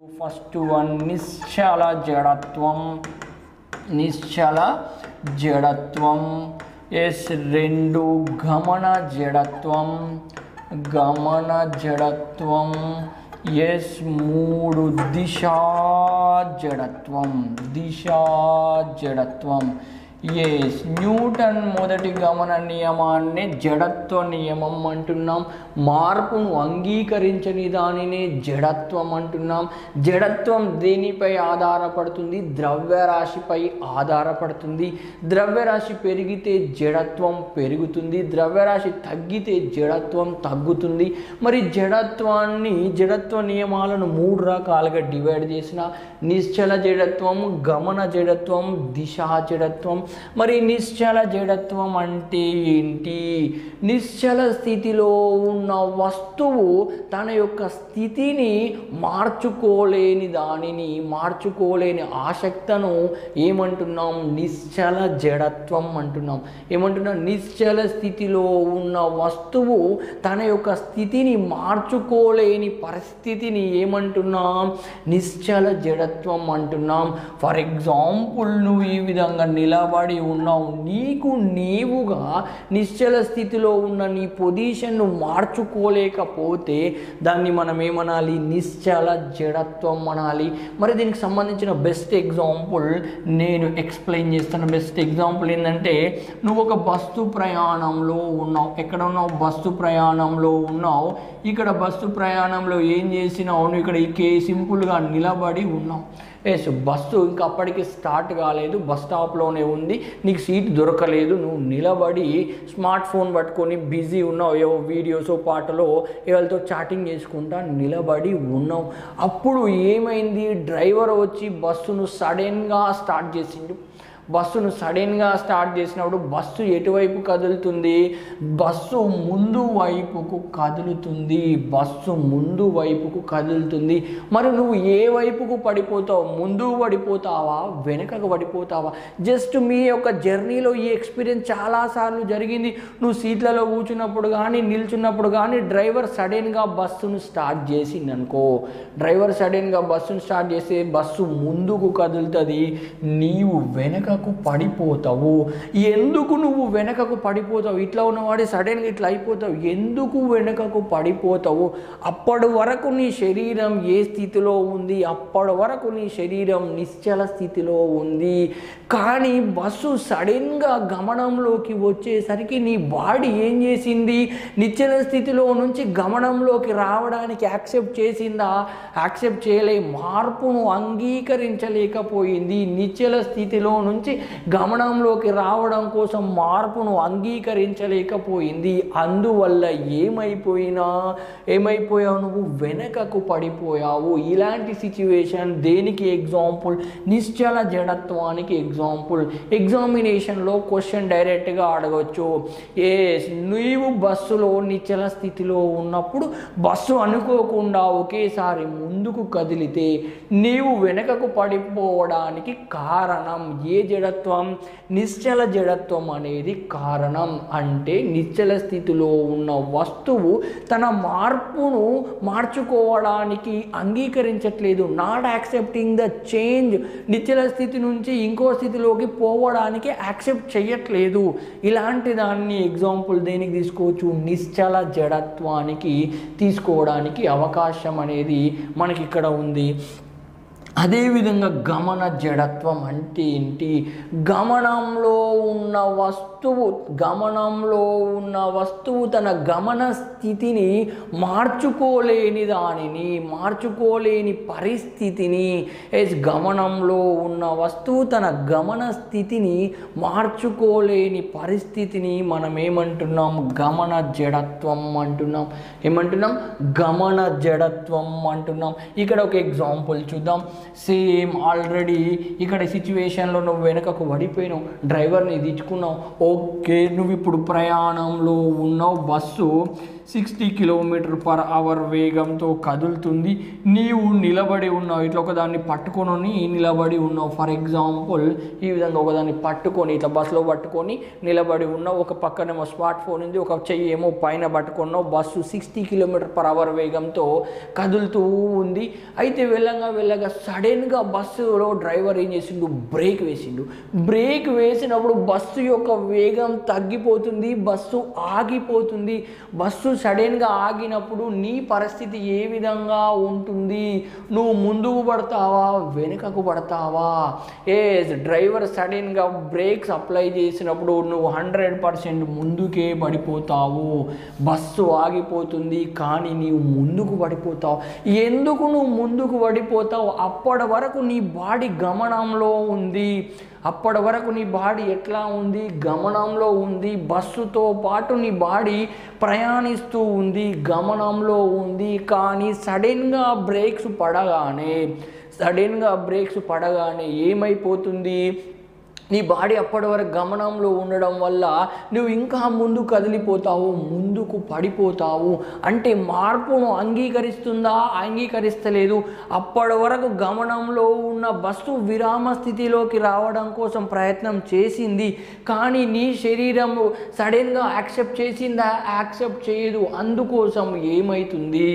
First one నిశ్చల జడత్వం. నిశ్చల జడత్వం. Yes రెండు గమన జడత్వం. గమన జడత్వం. Yes మూడు దిశా జడత్వం. దిశా జడత్వం. Yes Newton మొదటి గమన నియమాన్ని జడత్వ నియమం అంటున్నాం. మార్పును అంగీకరించని దానిని జడత్వం అంటున్నాం. జడత్వం దేనిపై ఆధారపడుతుంది? ద్రవ్యరాశిపై ఆధారపడుతుంది. ద్రవ్యరాశి పెరిగితే జడత్వం పెరుగుతుంది, ద్రవ్యరాశి తగ్గితే జడత్వం తగ్గుతుంది. మరి జడత్వ నియమాలను మూడు రకాలుగా డివైడ్ చేసిన నిశ్చల జడత్వం, గమన జడత్వం, దిశా జడత్వం. మరి నిశ్చల జడత్వం అంటే ఏంటి? నిశ్చల స్థితిలో ఉన్న వస్తువు తన యొక్క స్థితిని మార్చుకోలేని దానిని, మార్చుకోలేని ఆసక్తను ఏమంటున్నాం? నిశ్చల జడత్వం అంటున్నాం. ఏమంటున్నాం? నిశ్చల స్థితిలో ఉన్న వస్తువు తన యొక్క స్థితిని మార్చుకోలేని పరిస్థితిని ఏమంటున్నాం? నిశ్చల జడత్వం అంటున్నాం. ఫర్ ఎగ్జాంపుల్, నువ్వు ఈ విధంగా నిలబడి ఉన్నావు. నీకు నీవుగా నిశ్చల స్థితిలో ఉన్న నీ పొజిషన్ను మార్చుకోలేకపోతే దాన్ని మనం ఏమనాలి? నిశ్చల జడత్వం అనాలి. మరి దీనికి సంబంధించిన బెస్ట్ ఎగ్జాంపుల్ నేను ఎక్స్ప్లెయిన్ చేస్తాను. బెస్ట్ ఎగ్జాంపుల్ ఏంటంటే, నువ్వు ఒక బస్సు ప్రయాణంలో ఉన్నావు. ఎక్కడ ఉన్నావు? బస్సు ప్రయాణంలో ఉన్నావు. ఇక్కడ బస్సు ప్రయాణంలో ఏం చేసినావు? నువ్వు ఇక్కడ సింపుల్గా నిలబడి ఉన్నావు. ఎస్, బస్సు ఇంకా అప్పటికి స్టార్ట్ కాలేదు, బస్ స్టాప్లోనే ఉంది, నీకు సీట్ దొరకలేదు. నువ్వు నిలబడి స్మార్ట్ ఫోన్ పట్టుకొని బిజీ ఉన్నావు, ఏవో వీడియోస్ పాటలో ఎవరితో చాటింగ్ చేసుకుంటా నిలబడి ఉన్నావు. అప్పుడు ఏమైంది? డ్రైవర్ వచ్చి బస్సును సడన్గా స్టార్ట్ చేసిండు. బస్సును సడన్గా స్టార్ట్ చేసినప్పుడు బస్సు ఎటువైపు కదులుతుంది? బస్సు ముందు వైపుకు కదులుతుంది. బస్సు ముందు వైపుకు కదులుతుంది. మరి నువ్వు ఏ వైపుకు పడిపోతావు? ముందు పడిపోతావా, వెనకకు పడిపోతావా? జస్ట్ మీ యొక్క జర్నీలో ఈ ఎక్స్పీరియన్స్ చాలాసార్లు జరిగింది. నువ్వు సీట్లలో కూర్చున్నప్పుడు కానీ, నిల్చున్నప్పుడు కానీ డ్రైవర్ సడన్గా బస్సును స్టార్ట్ చేసిందనుకో, డ్రైవర్ సడన్గా బస్సును స్టార్ట్ చేస్తే బస్సు ముందుకు కదులుతుంది, నీవు వెనక పడిపోతావు. ఎందుకు నువ్వు వెనకకు పడిపోతావు? ఇట్లా ఉన్నవాడి సడన్గా ఇట్లా అయిపోతావు. ఎందుకు వెనకకు పడిపోతావు? అప్పటి వరకు నీ శరీరం ఏ స్థితిలో ఉంది? అప్పటి వరకు నీ శరీరం నిశ్చల స్థితిలో ఉంది. కానీ బస్సు సడన్గా గమనంలోకి వచ్చేసరికి నీ బాడీ ఏం చేసింది? నిశ్చల స్థితిలో నుంచి గమనంలోకి రావడానికి యాక్సెప్ట్ చేసిందా? యాక్సెప్ట్ చేయలే. మార్పును అంగీకరించలేకపోయింది. నిశ్చల స్థితిలో నుంచి గమనంలోకి రావడం కోసం మార్పును అంగీకరించలేకపోయింది. అందువల్ల ఏమైపోయావు? నువ్వు వెనకకు పడిపోయావు. ఇలాంటి సిచ్యువేషన్ దేనికి ఎగ్జాంపుల్? నిశ్చల జడత్వానికి ఎగ్జాంపుల్. ఎగ్జామినేషన్లో క్వశ్చన్ డైరెక్ట్గా అడగవచ్చు. నీవు బస్సులో నిశ్చల స్థితిలో ఉన్నప్పుడు బస్సు అనుకోకుండా ఒకేసారి ముందుకు కదిలితే నీవు వెనకకు పడిపోవడానికి కారణం ఏ జడత్వం? నిశ్చల జడత్వం అనేది కారణం. అంటే నిశ్చల స్థితిలో ఉన్న వస్తువు తన మార్పును మార్చుకోవడానికి అంగీకరించట్లేదు. Not accepting the change. నిశ్చల స్థితి నుంచి ఇంకో స్థితిలోకి పోవడానికి యాక్సెప్ట్ చేయట్లేదు. ఇలాంటి దాన్ని ఎగ్జాంపుల్ దేనికి తీసుకోవచ్చు? నిశ్చల జడత్వానికి తీసుకోవడానికి అవకాశం అనేది మనకి ఇక్కడ ఉంది. అదేవిధంగా గమన జడత్వం అంటే ఏంటి? గమనంలో ఉన్న వస్తువు తన గమన స్థితిని మార్చుకోలేని దానిని, మార్చుకోలేని పరిస్థితిని, గమనంలో ఉన్న వస్తువు తన గమన స్థితిని మార్చుకోలేని పరిస్థితిని మనం ఏమంటున్నాం? గమన జడత్వం అంటున్నాం. ఏమంటున్నాం? గమన జడత్వం అంటున్నాం. ఇక్కడ ఒక ఎగ్జాంపుల్ చూద్దాం. సేమ్ ఆల్రెడీ ఇక్కడ సిచ్యువేషన్లో నువ్వు వెనకకు పడిపోయినావు, డ్రైవర్ని దిచ్చుకున్నావు. ఓకే, నువ్వు ఇప్పుడు ప్రయాణంలో ఉన్నావు. బస్సు 60 km/h వేగంతో కదులుతుంది. నీవు నిలబడి ఉన్నావు, ఇట్లా ఒకదాన్ని పట్టుకొని నిలబడి ఉన్నావు. ఫర్ ఎగ్జాంపుల్ ఈ విధంగా ఒకదాన్ని పట్టుకొని ఇట్లా బస్సులో పట్టుకొని నిలబడి ఉన్నావు. ఒక పక్కనేమో స్మార్ట్ ఫోన్ ఉంది, ఒక చెయ్యి ఏమో పైన పట్టుకున్నావు. బస్సు 60 km/h వేగంతో కదులుతూ ఉంది. అయితే వెళ్ళగా సడన్గా బస్సులో డ్రైవర్ ఏం చేసిండు, బ్రేక్ వేసిండు. బ్రేక్ వేసినప్పుడు బస్సు యొక్క వేగం తగ్గిపోతుంది, బస్సు ఆగిపోతుంది. బస్సు సడన్గా ఆగినప్పుడు నీ పరిస్థితి ఏ విధంగా ఉంటుంది? నువ్వు ముందుకు పడతావా, వెనుకకు పడతావా? డ్రైవర్ సడన్గా బ్రేక్స్ అప్లై చేసినప్పుడు నువ్వు 100% ముందుకే పడిపోతావు. బస్సు ఆగిపోతుంది కానీ నీవు ముందుకు పడిపోతావు. ఎందుకు నువ్వు ముందుకు పడిపోతావు? అప్పటి వరకు నీ బాడీ గమనంలో ఉంది. అప్పటి వరకు నీ బాడీ ఎట్లా ఉంది? గమనంలో ఉంది. బస్సుతో పాటు నీ బాడీ ప్రయాణిస్తూ ఉంది, గమనంలో ఉంది. కానీ సడన్గా బ్రేక్స్ పడగానే ఏమైపోతుంది? నీ బాడీ అప్పటి వరకు గమనంలో ఉండడం వల్ల నువ్వు ఇంకా ముందు కదిలిపోతావు, ముందుకు పడిపోతావు. అంటే మార్పును అంగీకరిస్తుందా, అంగీకరిస్తలేదు. అప్పటి వరకు గమనంలో ఉన్న బస్సు విరామ స్థితిలోకి రావడం కోసం ప్రయత్నం చేసింది, కానీ నీ శరీరం సడన్గా యాక్సెప్ట్ చేసిందా? యాక్సెప్ట్ చేయదు. అందుకోసం ఏమవుతుంది?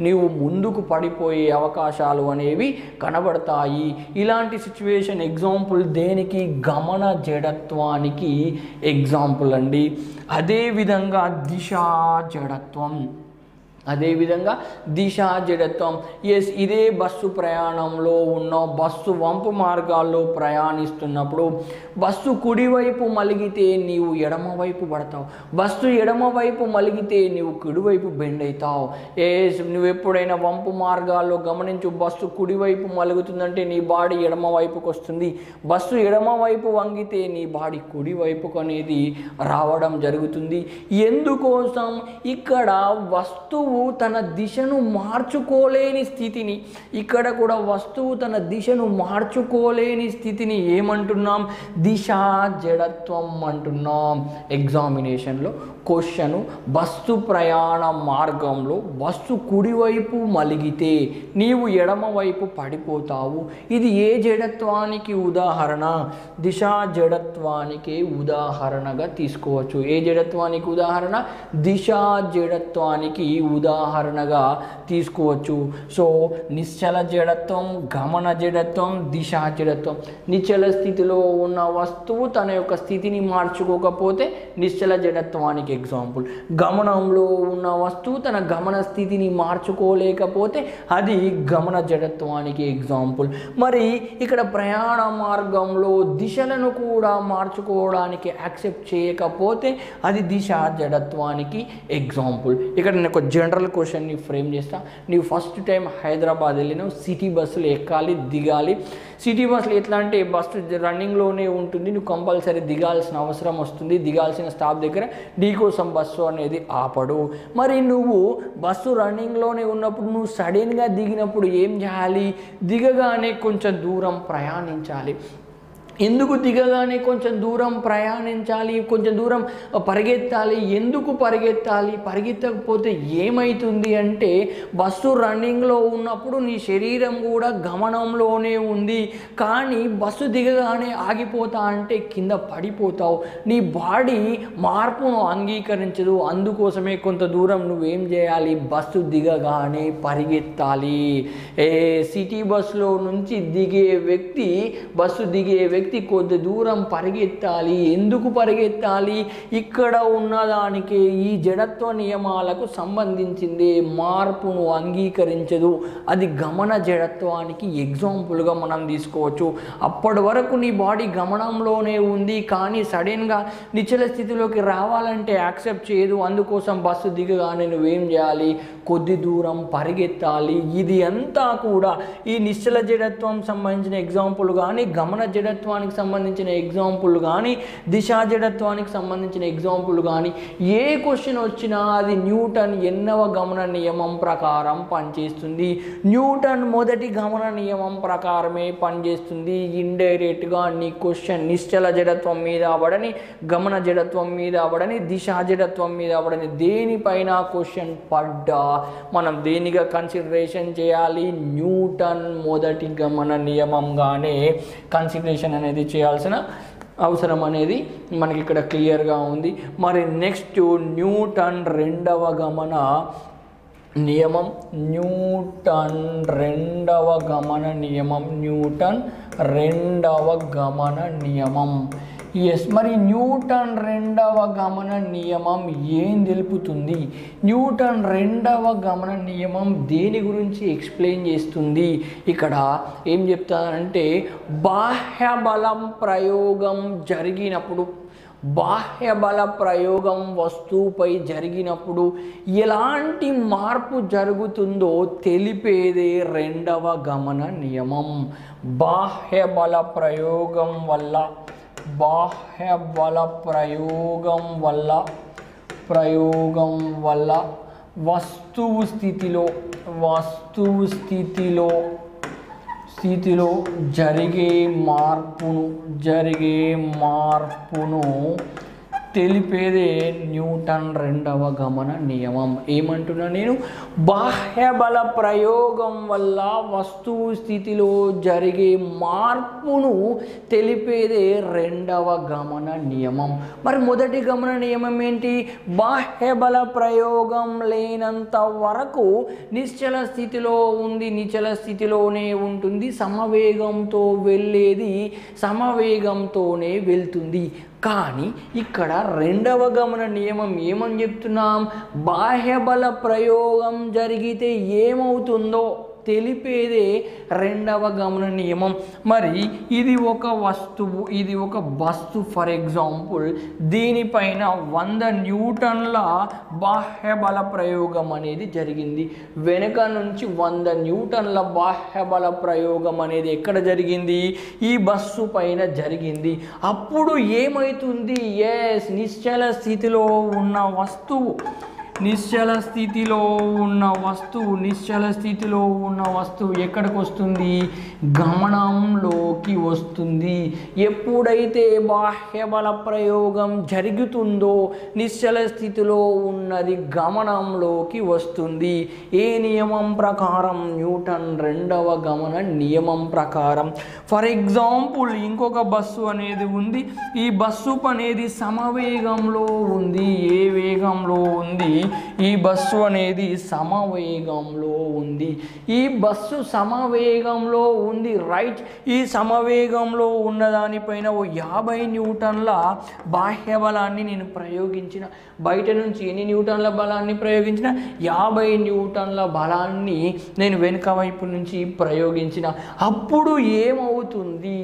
నీవు ముందుకు పడిపోయే అవకాశాలు అనేవి కనబడతాయి. ఇలాంటి సిచ్యువేషన్ ఎగ్జాంపుల్ దేనికి? గమన జడత్వానికి ఎగ్జాంపుల్ అండి. అదేవిధంగా దిశా జడత్వం. ఇదే బస్సు ప్రయాణంలో ఉన్న బస్సు వంపు మార్గాల్లో ప్రయాణిస్తున్నప్పుడు బస్సు కుడివైపు మలిగితే నీవు ఎడమవైపు పడతావు, బస్సు ఎడమవైపు మలిగితే నీవు కుడివైపు బెండ్ అవుతావు. నువ్వు ఎప్పుడైనా వంపు మార్గాల్లో గమనించు, బస్సు కుడివైపు మలుగుతుందంటే నీ బాడీ ఎడమవైపుకు వస్తుంది, బస్సు ఎడమవైపు వంగితే నీ బాడీ కుడివైపుకు అనేది రావడం జరుగుతుంది. ఎందుకోసం? ఇక్కడ వస్తువు తన దిశను మార్చుకోలేని స్థితిని, ఇక్కడ కూడా వస్తువు తన దిశను మార్చుకోలేని స్థితిని ఏమంటున్నాం? దిశా జడత్వం అంటున్నాం. ఎగ్జామినేషన్లో క్వశ్చను, బస్సు ప్రయాణ మార్గంలో బస్సు కుడివైపు మలిగితే నీవు ఎడమవైపు పడిపోతావు. ఇది ఏ జడత్వానికి ఉదాహరణ? దిశా జడత్వానికి ఉదాహరణగా తీసుకోవచ్చు. ఏ జడత్వానికి ఉదాహరణ? దిశా జడత్వానికి ఉదాహరణగా తీసుకోవచ్చు. సో నిశ్చల జడత్వం, గమన జడత్వం, దిశా జడత్వం. నిశ్చల స్థితిలో ఉన్న వస్తువు తన యొక్క స్థితిని మార్చుకోకపోతే నిశ్చల జడత్వానికి ఎగ్జాంపుల్. గమనంలో ఉన్న వస్తువు తన గమన స్థితిని మార్చుకోలేకపోతే అది గమన జడత్వానికి ఎగ్జాంపుల్. మరి ఇక్కడ ప్రయాణ మార్గంలో దిశలను కూడా మార్చుకోవడానికి యాక్సెప్ట్ చేయకపోతే అది దిశా జడత్వానికి ఎగ్జాంపుల్. ఇక్కడ నేను ఒక జనరల్ క్వశ్చన్ని ఫ్రేమ్ చేస్తా. నీవు ఫస్ట్ టైం హైదరాబాద్ వెళ్ళినావు, సిటీ బస్సులు ఎక్కాలి, దిగాలి. సిటీ బస్సులు ఎట్లా అంటే బస్సు రన్నింగ్లోనే ఉంటుంది, నువ్వు కంపల్సరీ దిగాల్సిన అవసరం వస్తుంది. దిగాల్సిన స్టాప్ దగ్గర నీ కోసం బస్సు అనేది ఆపడు. మరి నువ్వు బస్సు రన్నింగ్లోనే ఉన్నప్పుడు నువ్వు సడన్గా దిగినప్పుడు ఏం చేయాలి? దిగగానే కొంచెం దూరం ప్రయాణించాలి. ఎందుకు దిగగానే కొంచెం దూరం ప్రయాణించాలి, కొంచెం దూరం పరిగెత్తాలి? ఎందుకు పరిగెత్తాలి? పరిగెత్తకపోతే ఏమవుతుంది అంటే బస్సు రన్నింగ్లో ఉన్నప్పుడు నీ శరీరం కూడా గమనంలోనే ఉంది, కానీ బస్సు దిగగానే ఆగిపోతా అంటే కింద పడిపోతావు. నీ బాడీ మార్పును అంగీకరించదు. అందుకోసమే కొంత దూరం నువ్వేం చేయాలి? బస్సు దిగగానే పరిగెత్తాలి. సిటీ బస్సులో నుంచి బస్సు దిగే వ్యక్తి కొద్ది దూరం పరిగెత్తాలి. ఎందుకు పరిగెత్తాలి? ఇక్కడ ఉన్నదానికి ఈ జడత్వ నియమాలకు సంబంధించింది, మార్పును అంగీకరించదు. అది గమన జడత్వానికి ఎగ్జాంపుల్గా మనం తీసుకోవచ్చు. అప్పటి వరకు నీ బాడీ గమనంలోనే ఉంది, కానీ సడన్గా నిశ్చల స్థితిలోకి రావాలంటే యాక్సెప్ట్ చేయదు. అందుకోసం బస్సు దిగగానే నువ్వేం చేయాలి? కొద్ది దూరం పరిగెత్తాలి. ఇది అంతా కూడా ఈ నిశ్చల జడత్వం సంబంధించిన ఎగ్జాంపుల్ కానీ, గమన జడత్వానికి సంబంధించిన ఎగ్జాంపుల్ కానీ, దిశా జడత్వానికి సంబంధించిన ఎగ్జాంపుల్ కానీ ఏ క్వశ్చన్ వచ్చినా అది న్యూటన్ ఎన్నవ గమన నియమం ప్రకారం పనిచేస్తుంది. న్యూటన్ మొదటి గమన నియమం ప్రకారమే పనిచేస్తుంది. ఇండైరెక్ట్గా నీ క్వశ్చన్ నిశ్చల జడత్వం మీద పడని, గమన జడత్వం మీద పడని, దిశా జడత్వం మీద పడని దేనిపైన క్వశ్చన్ పడ్డా మనం దేనిగా కన్సిడరేషన్ చేయాలి? న్యూటన్ మొదటి గమన నియమంగానే కన్సిడరేషన్ అనేది చేయాల్సిన అవసరం అనేది మనకి ఇక్కడ క్లియర్గా ఉంది. మరి నెక్స్ట్ న్యూటన్ రెండవ గమన నియమం, న్యూటన్ రెండవ గమన నియమం, న్యూటన్ రెండవ గమన నియమం. ఎస్, మరి న్యూటన్ రెండవ గమన నియమం ఏం తెలుపుతుంది? న్యూటన్ రెండవ గమన నియమం దేని గురించి ఎక్స్ప్లెయిన్ చేస్తుంది? ఇక్కడ ఏం చెప్తానంటే బాహ్య బలం ప్రయోగం జరిగినప్పుడు, బాహ్య బల ప్రయోగం వస్తువుపై జరిగినప్పుడు ఎలాంటి మార్పు జరుగుతుందో తెలిపేదే రెండవ గమన నియమం. బాహ్య బల ప్రయోగం వల్ల, బాహ్య బల ప్రయోగం వల్ల వస్తువు స్థితిలో జరిగే మార్పును తెలిపేదే న్యూటన్ రెండవ గమన నియమం. ఏమంటున్నా నేను? బాహ్య బల ప్రయోగం వల్ల వస్తువు స్థితిలో జరిగే మార్పును తెలిపేదే రెండవ గమన నియమం. మరి మొదటి గమన నియమం ఏంటి? బాహ్య బల ప్రయోగం లేనంత వరకు నిశ్చల స్థితిలో ఉంది, నిశ్చల స్థితిలోనే ఉంటుంది, సమవేగంతో వెళ్ళేది సమవేగంతోనే వెళ్తుంది. కానీ ఇక్కడ రెండవ గమన నియమం ఏమని చెప్తున్నాం? బాహ్య బల ప్రయోగం జరిగితే ఏమవుతుందో తెలిపేదే రెండవ గమన నియమం. మరి ఇది ఒక వస్తువు, ఇది ఒక బస్సు. ఫర్ ఎగ్జాంపుల్ దీనిపైన 100 న్యూటన్ల బాహ్య బల ప్రయోగం అనేది జరిగింది. వెనుక నుంచి 100 న్యూటన్ల బాహ్య బల ప్రయోగం అనేది ఎక్కడ జరిగింది? ఈ బస్సు పైన జరిగింది. అప్పుడు ఏమవుతుంది? ఎస్, నిశ్చల స్థితిలో ఉన్న వస్తువు ఎక్కడికి వస్తుంది? గమనంలోకి వస్తుంది. ఎప్పుడైతే బాహ్య బల ప్రయోగం జరుగుతుందో నిశ్చల స్థితిలో ఉన్నది గమనంలోకి వస్తుంది. ఏ నియమం ప్రకారం? న్యూటన్ రెండవ గమన నియమం ప్రకారం. ఫర్ ఎగ్జాంపుల్ ఇంకొక బస్సు అనేది ఉంది. ఈ బస్సు అనేది సమవేగంలో ఉంది. ఏ వేగంలో ఉంది? ఈ బస్సు అనేది సమవేగంలో ఉంది. ఈ బస్సు సమవేగంలో ఉంది, రైట్. ఈ సమవేగంలో ఉన్నదానిపైన 50 న్యూటన్ల బాహ్య బలాన్ని నేను ప్రయోగించిన. బయట నుంచి ఎన్ని న్యూటన్ల బలాన్ని ప్రయోగించిన? 50 న్యూటన్ల బలాన్ని నేను వెనుక వైపు నుంచి ప్రయోగించిన. అప్పుడు ఏమవుతుంది?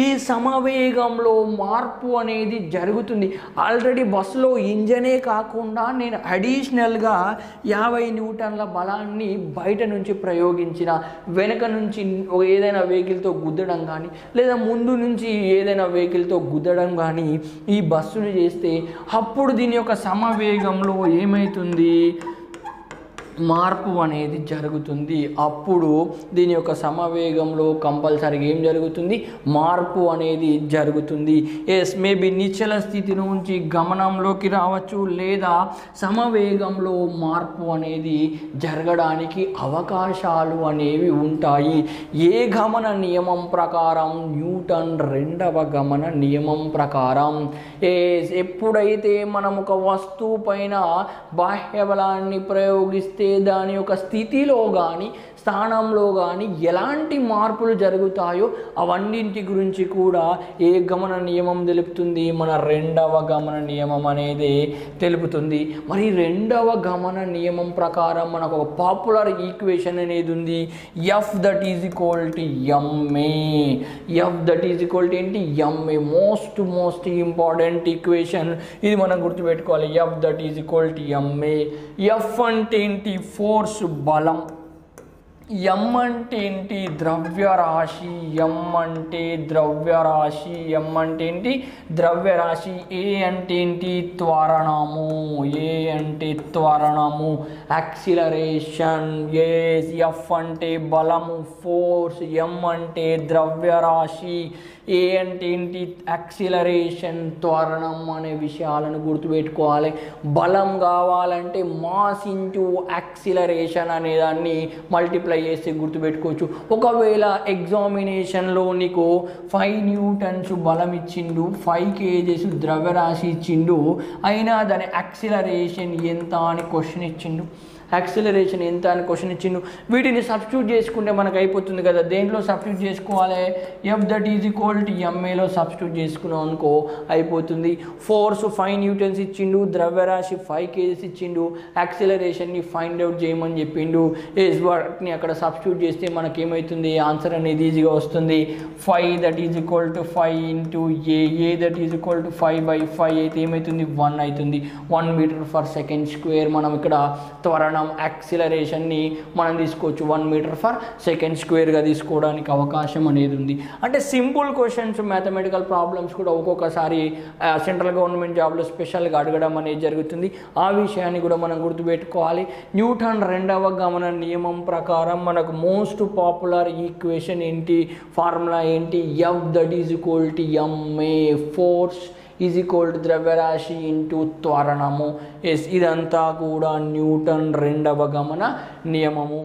ఈ సమవేగంలో మార్పు అనేది జరుగుతుంది. ఆల్రెడీ బస్సులో ఇంజనే కాకుండా నేను అడిషనల్గా 50 న్యూటన్ల బలాన్ని బయట నుంచి ప్రయోగించిన. వెనక నుంచి ఏదైనా వెహికల్తో గుద్దడం కానీ, లేదా ముందు నుంచి ఏదైనా వెహికల్తో గుద్దడం కానీ ఈ బస్సును చేస్తే అప్పుడు దీని యొక్క సమవేగంలో ఏమవుతుంది? మార్పు అనేది జరుగుతుంది. అప్పుడు దీని యొక్క సమవేగంలో కంపల్సరీగా ఏం జరుగుతుంది? మార్పు అనేది జరుగుతుంది. ఎస్, మేబీ నిశ్చల స్థితి నుంచి గమనంలోకి రావచ్చు, లేదా సమవేగంలో మార్పు అనేది జరగడానికి అవకాశాలు అనేవి ఉంటాయి. ఏ గమన నియమం ప్రకారం? న్యూటన్ రెండవ గమన నియమం ప్రకారం. ఎప్పుడైతే మనం ఒక వస్తువు పైన బాహ్య బలాన్ని ప్రయోగిస్తే దాని యొక్క స్థితిలో కానీ స్థానంలో కానీ ఎలాంటి మార్పులు జరుగుతాయో అవన్నింటి గురించి కూడా ఏ గమన నియమం తెలుపుతుంది? మన రెండవ గమన నియమం అనేది తెలుపుతుంది. మరి రెండవ గమన నియమం ప్రకారం మనకు ఒక పాపులర్ ఈక్వేషన్ అనేది ఉంది, F that is equal to MA. F that is equal to ఏంటి? ఎంఏ. మోస్ట్ ఇంపార్టెంట్ ఈక్వేషన్ ఇది మనం గుర్తుపెట్టుకోవాలి. F that is equal to MA. F అంటే ఏంటి? ఫోర్స్, బలం. ఎం అంటే ఏంటి? ద్రవ్యరాశి. ఎం అంటే ద్రవ్యరాశి. ఎం అంటే ఏంటి? ద్రవ్యరాశి. ఏ అంటే ఏంటి? త్వరణము. ఏ అంటే త్వరణము. యాక్సిలరేషన్. ఎఫ్ అంటే బలము, ఫోర్స్. ఎం అంటే ద్రవ్యరాశి. ఏ అంటే ఏంటి? యాక్సిలరేషన్, త్వరణం అనే విషయాలను గుర్తుపెట్టుకోవాలి. బలం కావాలంటే మాస్ ఇంటూ యాక్సిలరేషన్ అనే దాన్ని మల్టిప్లై చేసి గుర్తుపెట్టుకోవచ్చు. ఒకవేళ ఎగ్జామినేషన్లో నీకు 5 న్యూటన్స్ బలం ఇచ్చిండు, 5 kgs ద్రవ్యరాశి ఇచ్చిండు, అయినా దాని యాక్సిలరేషన్ ఎంత అని క్వశ్చన్ ఇచ్చిండు. యాక్సిలరేషన్ ఎంత అని క్వశ్చన్ ఇచ్చిండు. వీటిని సబ్స్టిట్యూట్ చేసుకుంటే మనకు అయిపోతుంది కదా. దేంట్లో సబ్స్టిట్యూట్ చేసుకోవాలి? If that is equal to ఎంఏలో సబ్స్టిట్యూట్ చేసుకున్నాం అనుకో అయిపోతుంది. ఫోర్స్ 5 న్యూటన్స్ ఇచ్చిండు, ద్రవ్యరాశి 5 kgs ఇచ్చిండు, యాక్సిలరేషన్ని ఫైండ్ అవుట్ చేయమని చెప్పిండు. వాటిని అక్కడ సబ్స్టిట్యూట్ చేస్తే మనకేమవుతుంది? ఆన్సర్ అనేది ఈజీగా వస్తుంది. 5 that is equal to 5 into A that is equal to 5/5 అయితే ఏమవుతుంది? 1 అవుతుంది. 1 మీటర్ పర్ సెకండ్ స్క్వేర్. మనం ఇక్కడ త్వరణం యాక్సిలరేషన్ని మనం తీసుకోవచ్చు 1 మీటర్ పర్ సెకండ్ స్క్వేర్గా తీసుకోవడానికి అవకాశం అనేది ఉంది. అంటే సింపుల్ క్వశ్చన్స్, మ్యాథమెటికల్ ప్రాబ్లమ్స్ కూడా ఒక్కొక్కసారి సెంట్రల్ గవర్నమెంట్ జాబ్లో స్పెషల్గా అడగడం అనేది జరుగుతుంది. ఆ విషయాన్ని కూడా మనం గుర్తుపెట్టుకోవాలి. న్యూటన్ రెండవ గమన నియమం ప్రకారం మనకు మోస్ట్ పాపులర్ ఈక్వేషన్ ఏంటి? ఫార్ములా ఏంటి? F that is equal to MA. Force is equal to ద్రవ్యరాశి ఇంటూ త్వరణము. ఇదంతా కూడా న్యూటన్ రెండవ గమన నియమము.